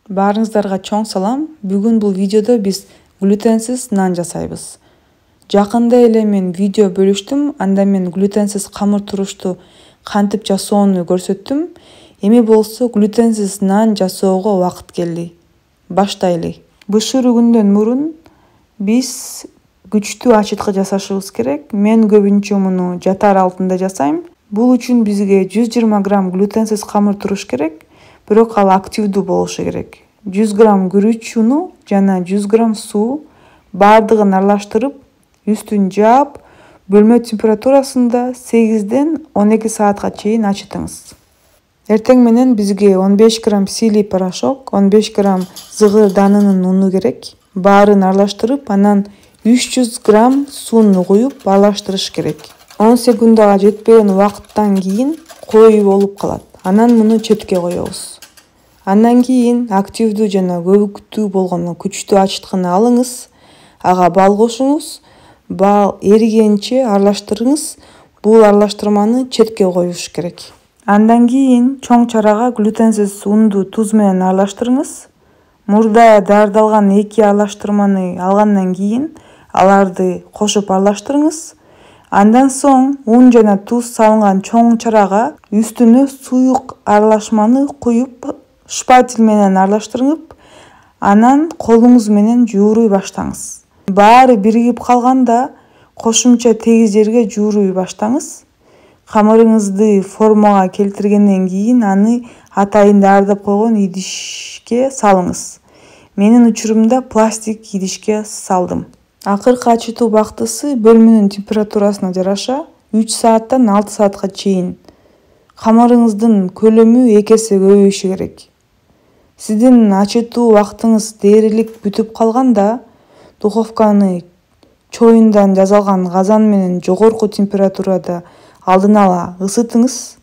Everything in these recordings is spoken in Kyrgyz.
Баарыңыздарга чоң салам. Бүгүн бул видеодо биз глютенсиз нан жасайбыз. Жакында эле мен видео бөлүштүм. Анда мен глютенсиз камыр турушту кантип жасоону көрсөттүм. Эми болсо глютенсиз нан жасоого убакыт келди. Баштайлы. Бышыруугундан мурун биз күчтүү ачыткы жасашыбыз керек. Мен көбүнчө муну жатар алтында жасайм. Бул үчүн бизге 120 грамм глютенсиз камыр туруш керек. Бирок ал активдүү болушу керек. 100 грамм күрүч уну жана 100 грамм суу баардыгын аралаштырып, үстүн жаап, бөлмө температурасында 8-ден 12 саатка чейин ачытыңыз. Эртең менен бизге 15 грамм силий порошок, 15 грамм зыгыр данынын уну керек. Баарын аралаштырып, анан 300 грамм сууну куюп аралаштырыш керек. 10 секундага жетпеген убакыттан кийин коюу болуп калат. Анан муну четке коебуз. Андан кийин активдүү жана көбүктүү болгон күчтүү ачыткыны алыңыз. Ага бал кошуңуз. Бал эригенче аралаштырыңыз. Бул аралаштырманы четке коюш керек. Андан кийин чоң чарага глютенсиз унду туз менен аралаштырыңыз. Мурда даярдалган 2 аралаштырманы алгандан кийин аларды кошуп аралаштырыңыз. Андан соң ун жана туз салынган чоң чарага үстүнө суюк аралашманы куюп, шпатель менен аралаштырып, анан колуңуз менен жууруй баштаңыз. Баары биригип калганда кошумча тегиз жерге жууруй баштаңыз. Камырыңызды формага келтиргенден кийин аны атайын даярдап койгон идишке салыңыз. Менин учурумда пластик идишке салдым. Акыркы ачытуу убактысы бөлмөнүн температурасына жараша 3 сааттан 6 саатка чейин. Камырыңыздын көлөмү 2 эсе көбөйүшү керек. Сиздин ачытуу убактыңыз дээрлик бүтүп калганда духовканы чоюндан жасалган казан менен жогорку температурада алдын ала ысытыңыз.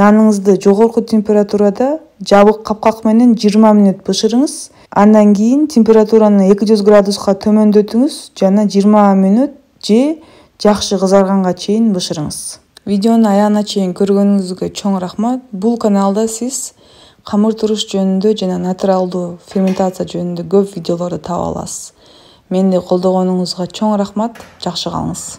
Наныңызды жогорку температурада жабык капкак менен 20 мүнөт бышырыңыз. Андан кийин температураны 200 градуска төмөндөтүңүз жана 20 мүнөт же жакшы кызарганга чейин бышырыңыз. Видеону аягына чейин көргөнүңүзгө чоң рахмат. Бул каналда сиз камыр туруш жөнүндө жана натуралдуу ферментация жөнүндө көп видеолорду таба аласыз. Мени колдогонуңузга чоң рахмат. Жакшы калыңыз.